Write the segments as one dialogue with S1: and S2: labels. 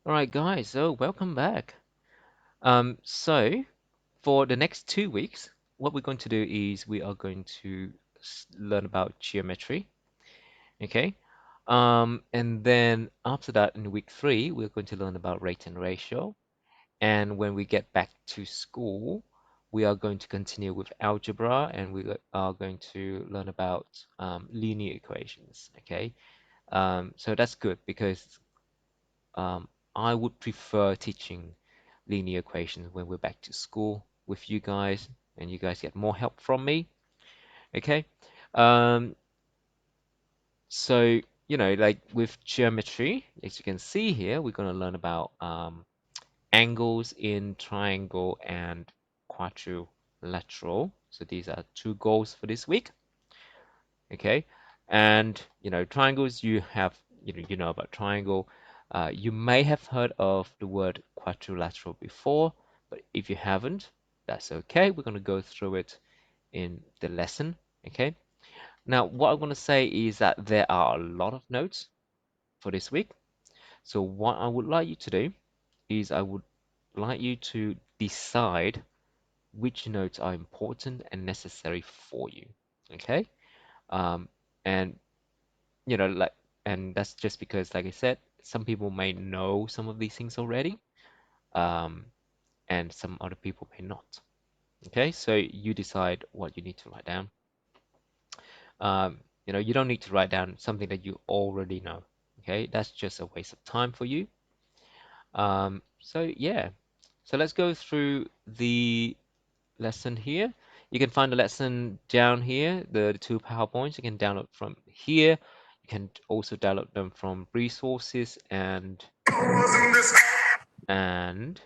S1: All right, guys, so welcome back. So for the next 2 weeks, what we're going to do is we are going to learn about geometry, okay? And then after that, in week 3, we're going to learn about rate and ratio. And when we get back to school, we are going to continue with algebra, and we are going to learn about linear equations, okay? So that's good because um, I would prefer teaching linear equations when we're back to school with you guys, and you guys get more help from me. Okay. Um, so, like with geometry, as you can see here, we're going to learn about angles in triangle and quadrilateral. So these are two goals for this week. Okay. And, triangles, you know about triangle. You may have heard of the word quadrilateral before, but if you haven't, that's okay. We're going to go through it in the lesson. Okay. Now, what I want to say is that there are a lot of notes for this week. So what I would like you to do is I would like you to decide which notes are important and necessary for you. Okay. Um, and like, and that's just because, like I said, some people may know some of these things already, um, and some other people may not. Okay, so you decide what you need to write down. You don't need to write down something that you already know. Okay, that's just a waste of time for you. So yeah, so let's go through the lesson here. You can find the lesson down here, the two PowerPoints. You can download from here. You can also download them from resources and and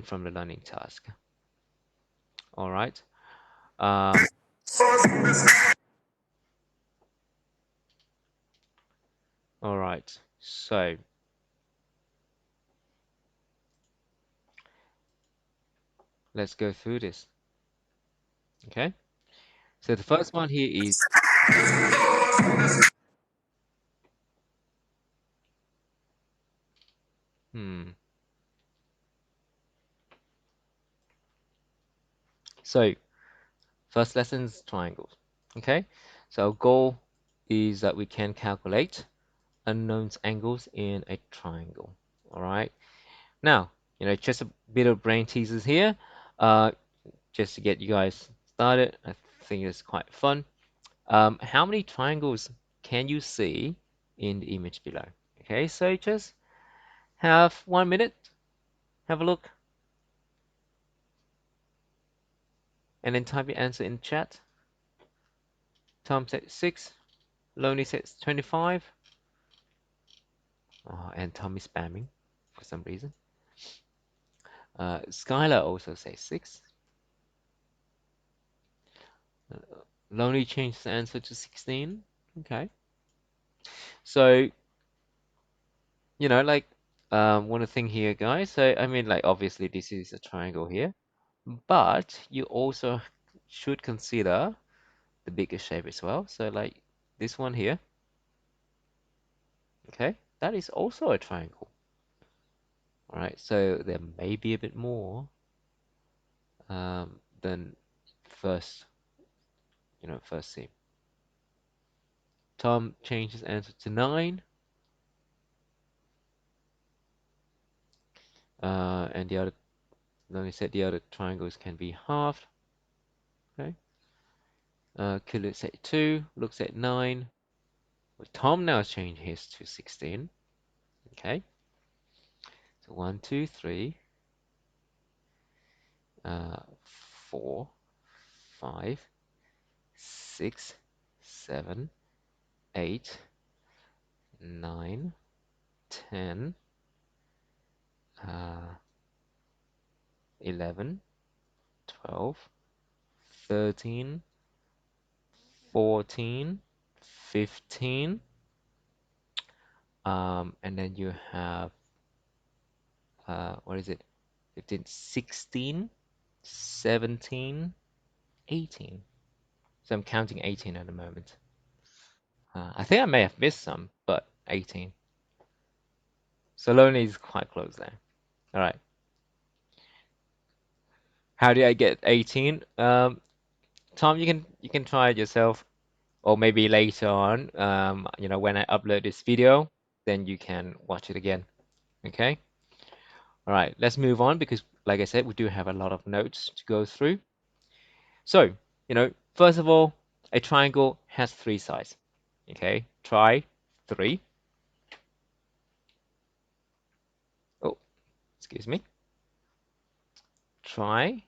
S1: from the learning task. All right. Um, all right. So let's go through this. Okay. So the first one here is hmm. So first lesson's triangles. Okay. So our goal is that we can calculate unknowns angles in a triangle. All right. Now, just a bit of brain teasers here, just to get you guys started. I think it's quite fun. How many triangles can you see in the image below? Okay, so just have 1 minute, have a look, and then type your answer in chat. Tom said 6, Lonely says 25, and Tom is spamming for some reason. Skylar also says 6. Lonely changed the answer to 16. Okay. So, like, one thing here, guys. So, I mean, like, obviously, this is a triangle here, but you also should consider the bigger shape as well. So, like, this one here, okay, that is also a triangle. All right, so there may be a bit more than first, first seem. Tom changed his answer to 9. And the other, let me said the other triangles can be halved. Okay. Killer said 2, looks at 9. Well, Tom now has changed his to 16. Okay. So 1, 2, 3, 4, 5, 6, 7, 8, 9, 10, 11, 12, 13, 14, 15, and then you have, what is it? 15, 16, 17, 18. So I'm counting 18 at the moment. I think I may have missed some, but 18. So lonely is quite close there. All right. How did I get 18? Tom, you can try it yourself, or maybe later on, when I upload this video, then you can watch it again. Okay. All right. Let's move on because, like I said, we do have a lot of notes to go through. So, first of all, a triangle has three sides. Okay. Try three. Oh, excuse me. Try.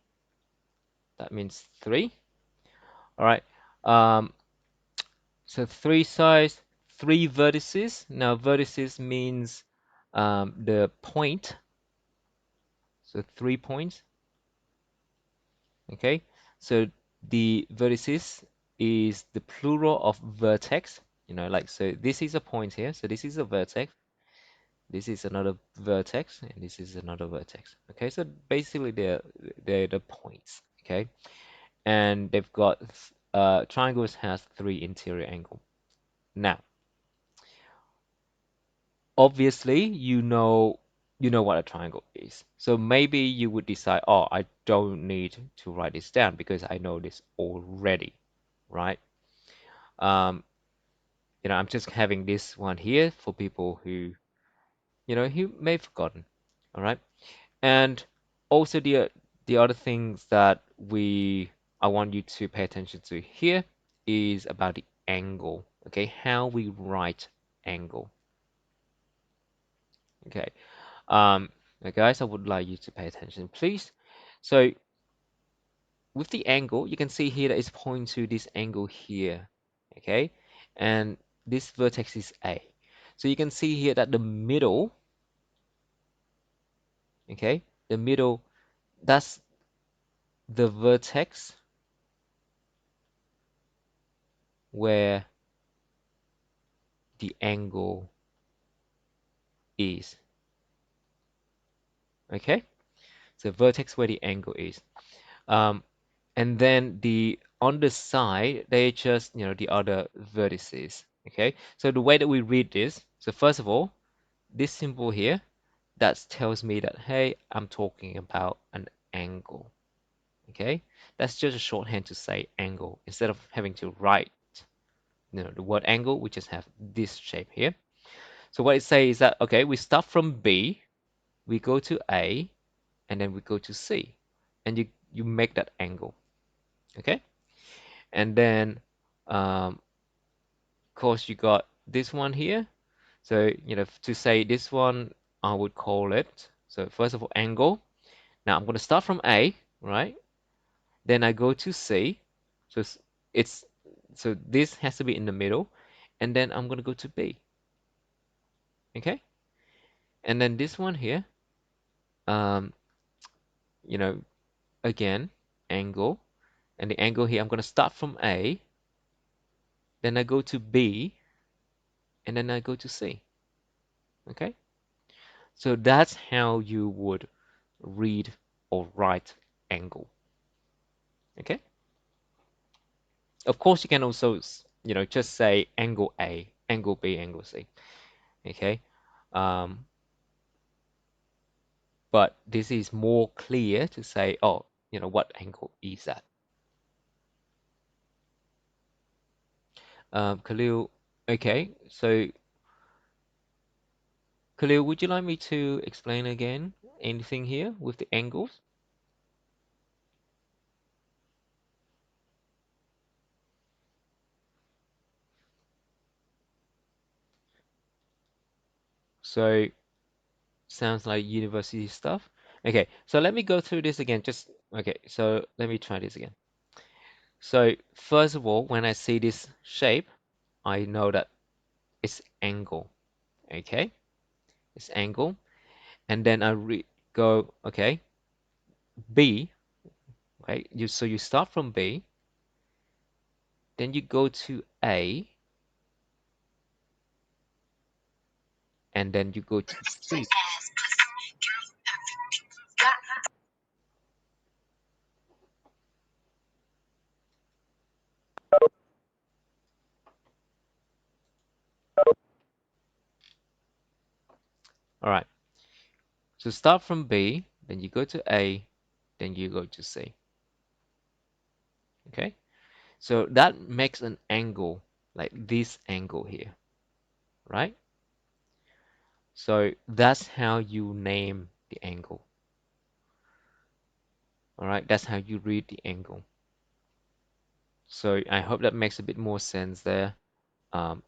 S1: That means three. All right. Um, so three sides, three vertices. Now, vertices means the point. So 3 points. Okay. So the vertices is the plural of vertex. Like, so this is a point here. So this is a vertex. This is another vertex, and this is another vertex. Okay. So basically, they're the points. Okay. And they've got triangles has three interior angle. Now, obviously, you know what a triangle is. So maybe you would decide, oh, I don't need to write this down because I know this already, right? Um, I'm just having this one here for people who may have forgotten, all right? And also the other things that I want you to pay attention to here is about the angle, okay? How we write angle, okay? Now guys, I would like you to pay attention, please. So with the angle, you can see here that it's pointing to this angle here, okay? And this vertex is A. So you can see here that the middle, okay? The middle, that's the vertex where the angle is, okay? So vertex where the angle is. Um, and then the on the side, they just, the other vertices, okay? So the way that we read this, so first of all, this symbol here, that tells me that, hey, I'm talking about an angle, okay? That's just a shorthand to say angle. Instead of having to write, the word angle, we just have this shape here. So what it says is that, okay, we start from B, we go to A, and then we go to C, and you make that angle, okay? And then, of course, you got this one here. So, to say this one, I would call it, so first of all, angle. Now I'm going to start from A, right? Then I go to C. So it's so this has to be in the middle. And then I'm going to go to B. Okay? And then this one here, um, you know, again, angle. And the angle here, I'm going to start from A. Then I go to B. And then I go to C. Okay? So that's how you would read or write angle. Okay? Of course, you can also, just say angle A, angle B, angle C. Okay? Um, but this is more clear to say, oh, what angle is that? Khalil, okay, so Khalil, would you like me to explain again anything here with the angles? So sounds like university stuff. Okay, so let me go through this again. Okay, so let me try this again. So first of all, when I see this shape, I know that it's angle. Okay, it's angle. And then go, okay, B, okay, so you start from B, then you go to A, and then you go to C. All right. So start from B, then you go to A, then you go to C. Okay. So that makes an angle like this angle here, right? So that's how you name the angle. All right. That's how you read the angle. So I hope that makes a bit more sense there.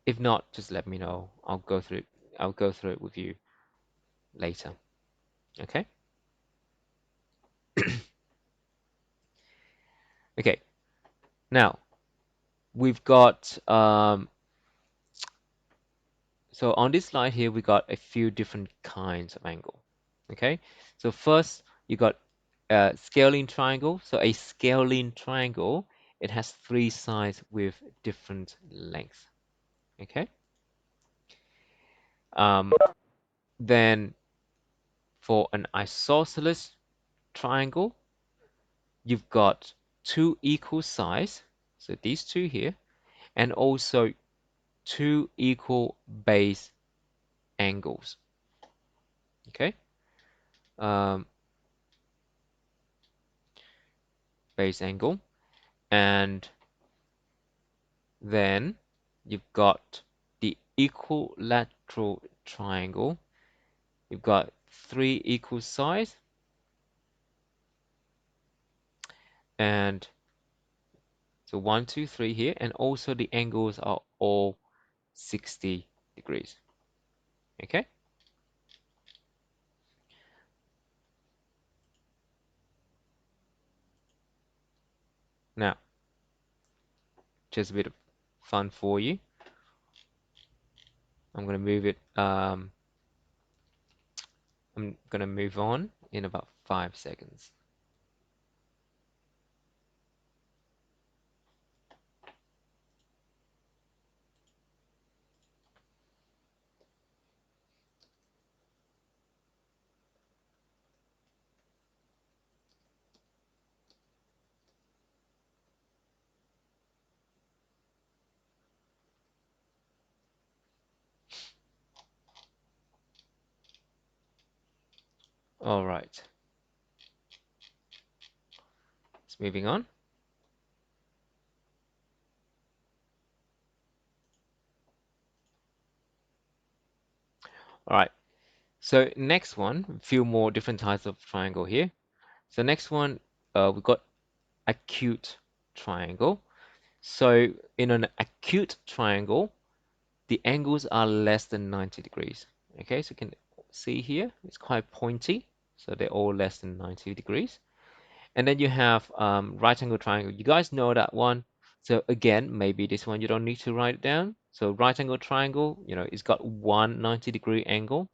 S1: If not, just let me know. I'll go through it. I'll go through it with you later. Okay. Okay. Now we've got so on this slide here we got a few different kinds of angle. Okay. So first you got a scalene triangle. So a scalene triangle, it has three sides with different lengths. Okay. Um, then for an isosceles triangle, you've got two equal sides, so these two here, and also two equal base angles. Okay, um, base angle, and then you've got the equilateral triangle. You've got three equal sides, and so 1, 2, 3 here, and also the angles are all 60 degrees. Okay. Now, just a bit of fun for you. I'm going to move it. I'm going to move on in about 5 seconds. All right. It's moving on. All right. So next one, a few more different types of triangle here. So next one, we've got acute triangle. So in an acute triangle, the angles are less than 90 degrees. Okay, so you can see here, it's quite pointy. So they're all less than 90 degrees. And then you have right angle triangle. You guys know that one. So again, maybe this one you don't need to write it down. So right angle triangle, it's got one 90-degree angle.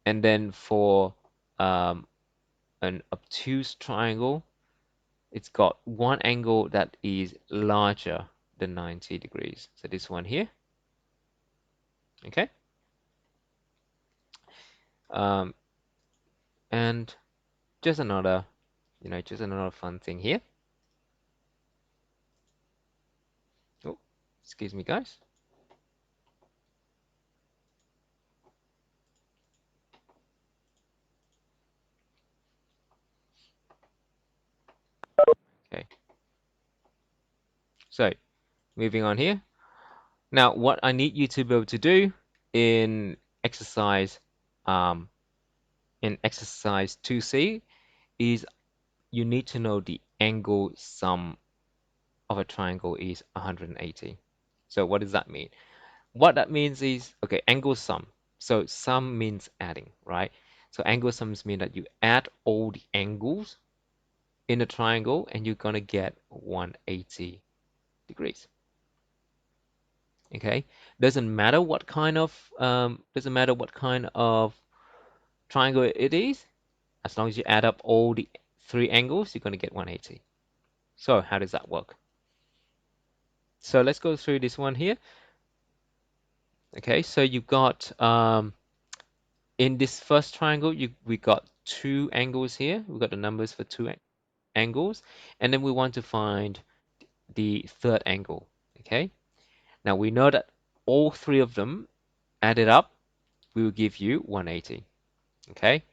S1: And then for um, an obtuse triangle, it's got one angle that is larger than 90 degrees. So this one here. Okay. Um, and just another, just another fun thing here. Oh, excuse me, guys. Okay. So moving on here. Now, what I need you to be able to do in exercise um, in exercise 2C is you need to know the angle sum of a triangle is 180. So what does that mean? What that means is, okay, angle sum. So sum means adding, right? So angle sums mean that you add all the angles in a triangle and you're gonna get 180 degrees. Okay, doesn't matter what kind of triangle it is, as long as you add up all the three angles, you're going to get 180. So how does that work? So let's go through this one here. Okay, so you've got in this first triangle, we got two angles here. We've got the numbers for two angles, and then we want to find the third angle. Okay, now we know that all three of them added up we will give you 180. Okay,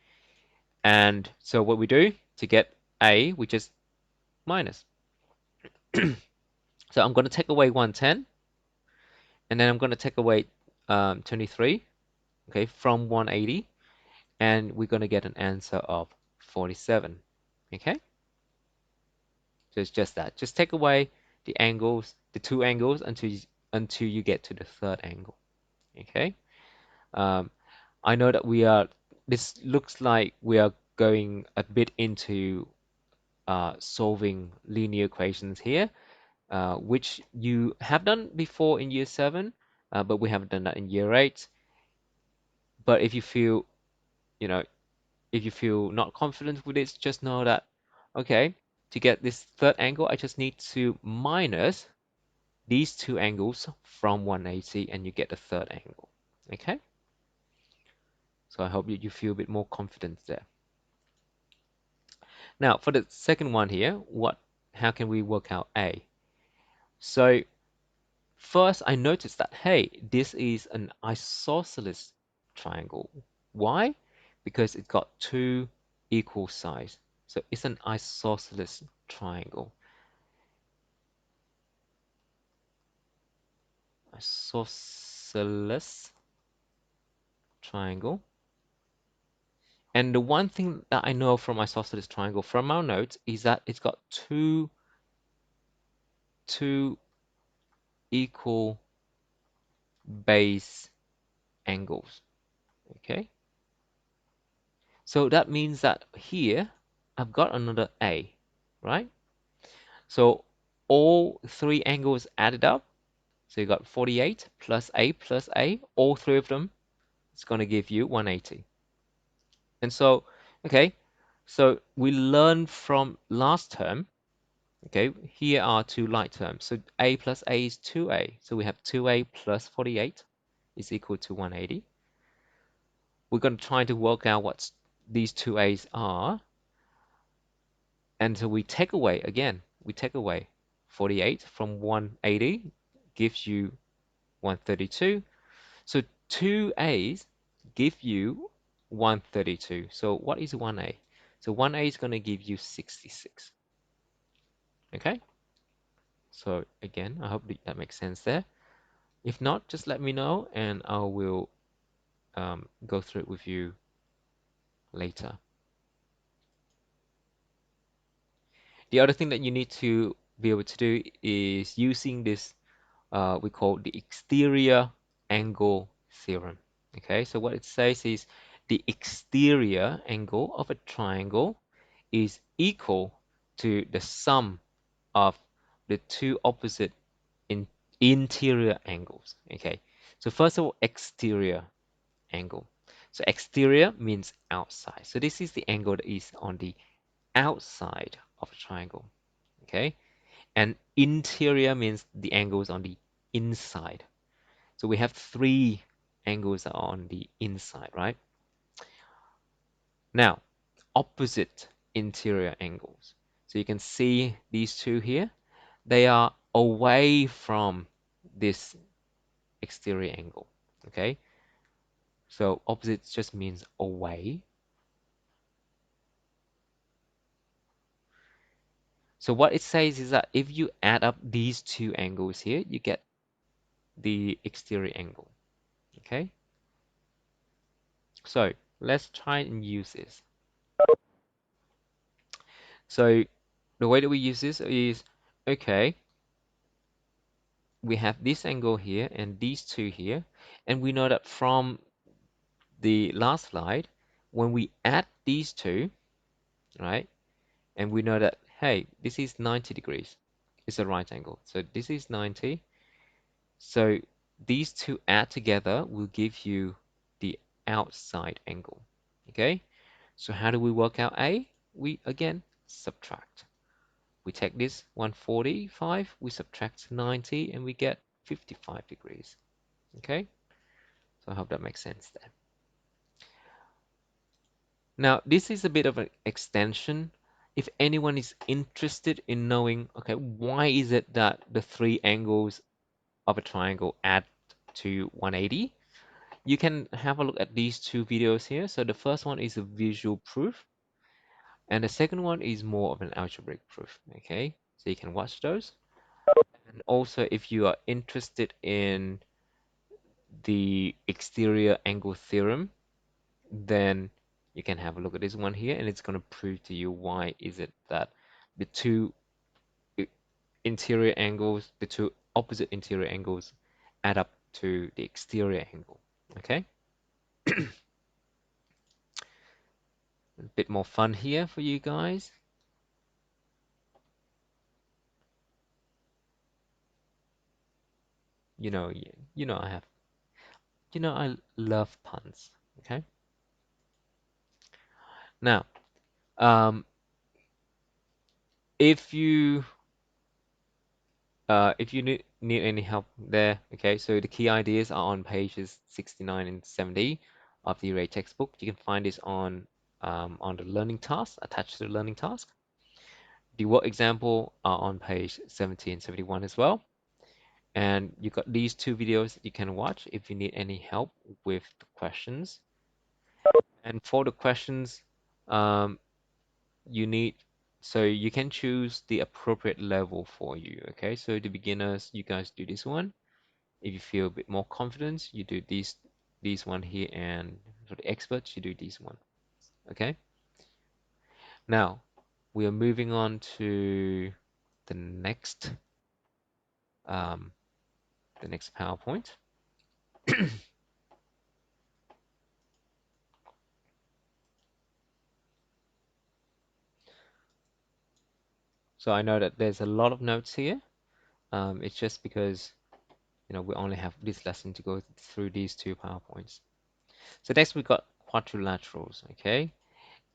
S1: and so what we do to get A, we just minus. So I'm going to take away 110, and then I'm going to take away 23, okay, from 180, and we're going to get an answer of 47. Okay, so it's just that. Just take away the angles, the two angles, until you get to the third angle. Okay. Um, I know that this looks like we are going a bit into solving linear equations here, which you have done before in year 7, but we haven't done that in year 8. But if you feel, you know, if you feel not confident with this, just know that, okay, to get this third angle, I just need to minus these two angles from 180 and you get the third angle. Okay? So I hope you feel a bit more confident there. Now, for the second one here, how can we work out A? So first, I noticed that, hey, this is an isosceles triangle. Why? Because it's got two equal sides. So it's an isosceles triangle. Isosceles triangle. And the one thing that I know from isosceles triangle from our notes is that it's got two equal base angles. Okay, so that means that here I've got another A, right? So all three angles added up, so you got 48 plus A, all three of them, it's going to give you 180. And so, okay, so we learned from last term, okay, here are two like terms. So A plus A is 2A. So we have 2A plus 48 is equal to 180. We're going to try to work out what these two A's are. And so we take away, again, we take away 48 from 180 gives you 132. So two A's give you 132. So what is 1A? So 1A is going to give you 66. Okay? So again, I hope that makes sense there. If not, just let me know and I will go through it with you later. The other thing that you need to be able to do is using this we call the exterior angle theorem. Okay, so what it says is the exterior angle of a triangle is equal to the sum of the two opposite interior angles. Okay, so first of all, exterior angle. So exterior means outside. So this is the angle that is on the outside of a triangle. Okay, and interior means the angles on the inside. So we have three angles that are on the inside, right? Now, opposite interior angles. So you can see these two here. They are away from this exterior angle, okay? So opposite just means away. So what it says is that if you add up these two angles here, you get the exterior angle, okay? So let's try and use this. So the way that we use this is, okay, we have this angle here and these two here, and we know that from the last slide, when we add these two, right, and we know that, hey, this is 90 degrees, it's a right angle, so this is 90, so these two add together will give you the outside angle, okay? So how do we work out A? We, again, subtract. We take this 145, we subtract 90, and we get 55 degrees. Okay? So I hope that makes sense there. Now, this is a bit of an extension. If anyone is interested in knowing, okay, why is it that the three angles of a triangle add to 180? you can have a look at these two videos here. So the first one is a visual proof, and the second one is more of an algebraic proof. Okay, so you can watch those. And also, if you are interested in the exterior angle theorem, then you can have a look at this one here, and it's going to prove to you why is it that the two interior angles, the two opposite interior angles add up to the exterior angle. Okay, a bit more fun here for you guys. You know, you know I have, you know I love puns. Okay, now, um, if you need any help there, okay, so the key ideas are on pages 69 and 70 of the Array textbook. You can find this on the learning task, attached to the learning task. The work example are on page 70 and 71 as well. And you got these two videos that you can watch if you need any help with the questions. And for the questions, um, you need, so you can choose the appropriate level for you. Okay, so the beginners, you guys do this one. If you feel a bit more confidence, you do these one here, and for the experts, you do these one. Okay. Now we are moving on to the next um, PowerPoint. So I know that there's a lot of notes here. It's just because we only have this lesson to go through these two PowerPoints. So next we got quadrilaterals, okay?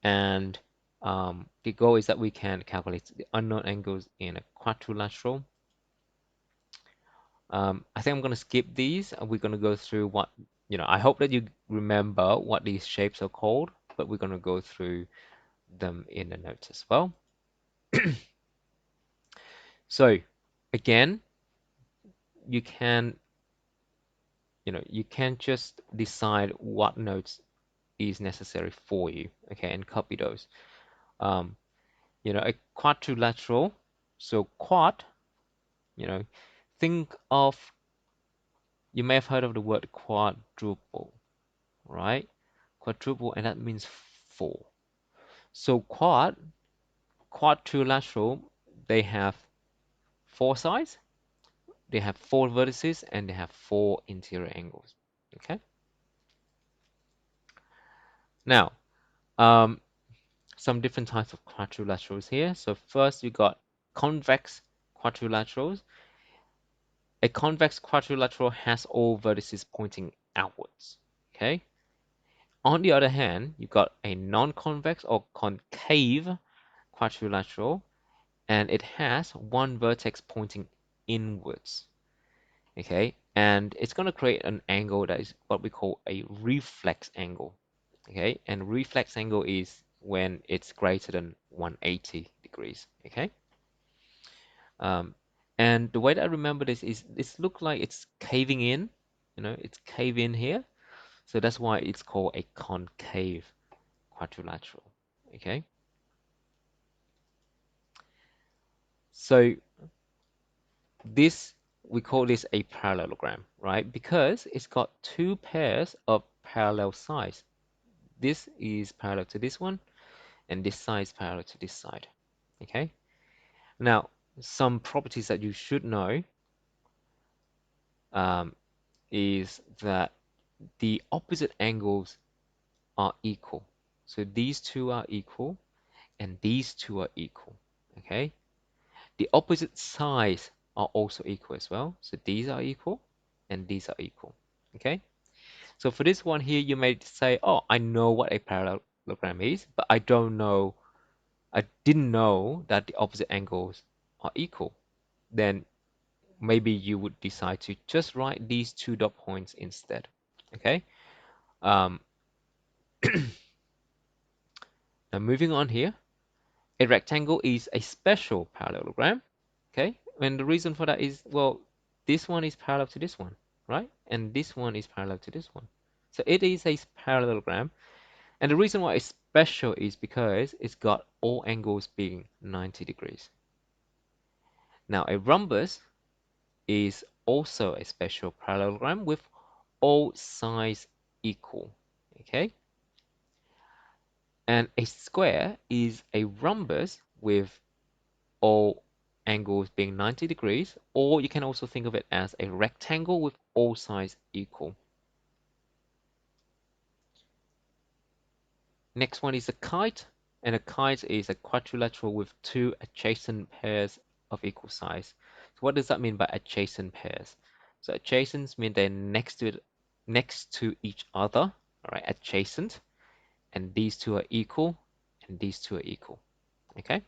S1: And the goal is that we can calculate the unknown angles in a quadrilateral. I think I'm going to skip these. We're going to go through what, I hope that you remember what these shapes are called, but we're going to go through them in the notes as well. So again, you can, you can just decide what notes is necessary for you, okay, and copy those. Um, a quadrilateral, so quad, think of, you may have heard of the word quadruple, right? Quadruple, and that means four. So quadrilateral, they have four sides, they have four vertices, and they have four interior angles, okay? Now, um, some different types of quadrilaterals here. So first you got convex quadrilaterals. A convex quadrilateral has all vertices pointing outwards. Okay. On the other hand, you got a non-convex or concave quadrilateral, and it has one vertex pointing inwards. Okay, and it's going to create an angle that is what we call a reflex angle. Okay, and reflex angle is when it's greater than 180 degrees. Okay, um, and the way that I remember this is this look like it's caving in, it's caving in here, so that's why it's called a concave quadrilateral. Okay, so this, we call this a parallelogram, right? Because it's got two pairs of parallel sides. This is parallel to this one, and this side is parallel to this side. Okay. Now, some properties that you should know um, is that the opposite angles are equal. So these two are equal, and these two are equal. Okay. The opposite sides are also equal as well. So these are equal, and these are equal. Okay. So for this one here, you may say, oh, I know what a parallelogram is, but I didn't know that the opposite angles are equal. Then maybe you would decide to just write these two dot points instead. Okay. Um, now moving on here, a rectangle is a special parallelogram. Okay. And the reason for that is, well, this one is parallel to this one, right? And this one is parallel to this one. So it is a parallelogram. And the reason why it's special is because it's got all angles being 90 degrees. Now, a rhombus is also a special parallelogram with all sides equal. Okay? And a square is a rhombus with all angles being 90 degrees, or you can also think of it as a rectangle with all sides equal. Next one is a kite, and a kite is a quadrilateral with two adjacent pairs of equal size. So what does that mean by adjacent pairs? So adjacent mean they're next to each other, all right, adjacent, and these two are equal, and these two are equal. Okay?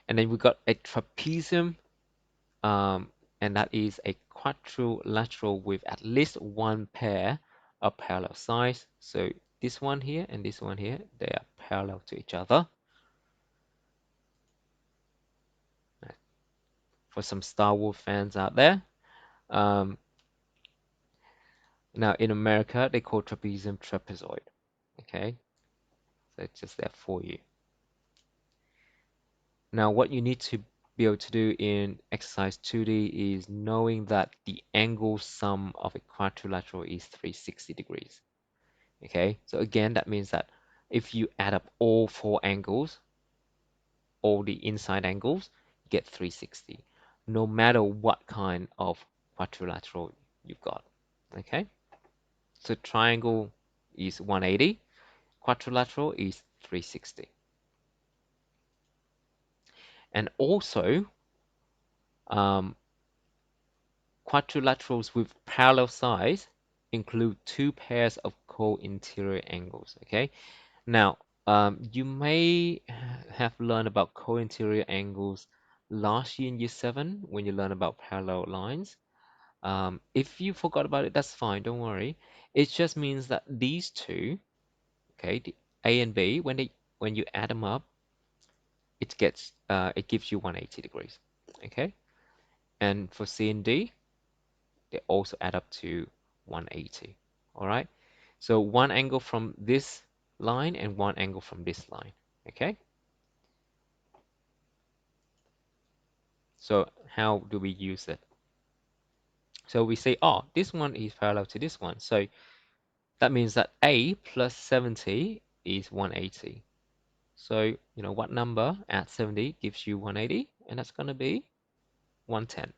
S1: And then we've got a trapezium, and that is a quadrilateral with at least one pair of parallel sides. So this one here and this one here, they are parallel to each other. For some Star Wars fans out there. Um, Now in America, they call trapezium trapezoid. Okay, so it's just there for you. Now what you need to be able to do in exercise 2D is knowing that the angle sum of a quadrilateral is 360 degrees. Okay, so again, that means that if you add up all four angles, all the inside angles, you get 360, no matter what kind of quadrilateral you've got. Okay, so triangle is 180, quadrilateral is 360. And also, um, quadrilaterals with parallel sides include two pairs of co-interior angles. Okay, now you may have learned about co-interior angles last year in year 7 when you learn about parallel lines. If you forgot about it, that's fine, don't worry. It just means that these two, okay, the A and B, when you add them up, it gives you 180 degrees. Okay, and for C and D, they also add up to 180. All right, so one angle from this line and one angle from this line. Okay, so how do we use it? So we say, oh, this one is parallel to this one, so that means that A plus 70 is 180. So what number at 70 gives you 180? And that's going to be 110.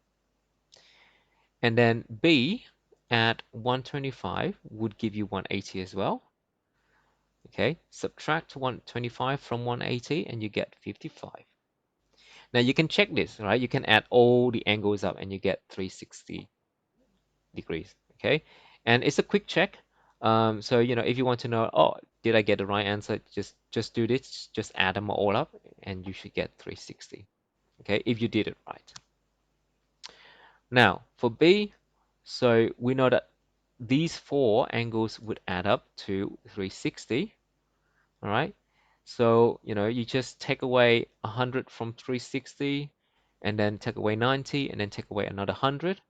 S1: And then B at 125 would give you 180 as well. Okay, subtract 125 from 180 and you get 55. Now you can check this, right? You can add all the angles up and you get 360 degrees. Okay, and it's a quick check. So if you want to know, oh, did I get the right answer? Just do this, just add them all up and you should get 360. Okay, if you did it right. Now for B, so we know that these four angles would add up to 360. All right, so you just take away 100 from 360 and then take away 90 and then take away another 100.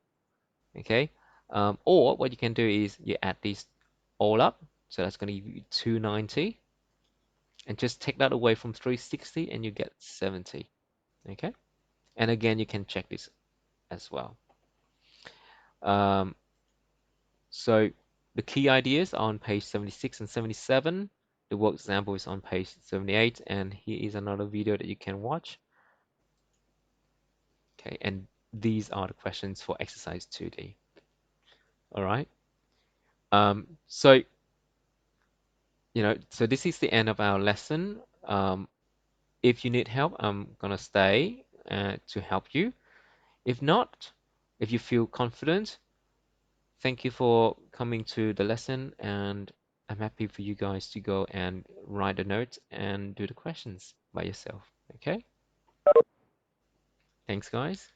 S1: Okay, or what you can do is you add these all up, so that's going to give you 290, and just take that away from 360 and you get 70. Okay, and again you can check this as well. So the key ideas are on page 76 and 77. The work example is on page 78, and here is another video that you can watch. Okay, and these are the questions for exercise 2D. All right. So so this is the end of our lesson. If you need help, I'm gonna stay to help you. If not, if you feel confident, thank you for coming to the lesson, and I'm happy for you guys to go and write the notes and do the questions by yourself. Okay? Thanks, guys.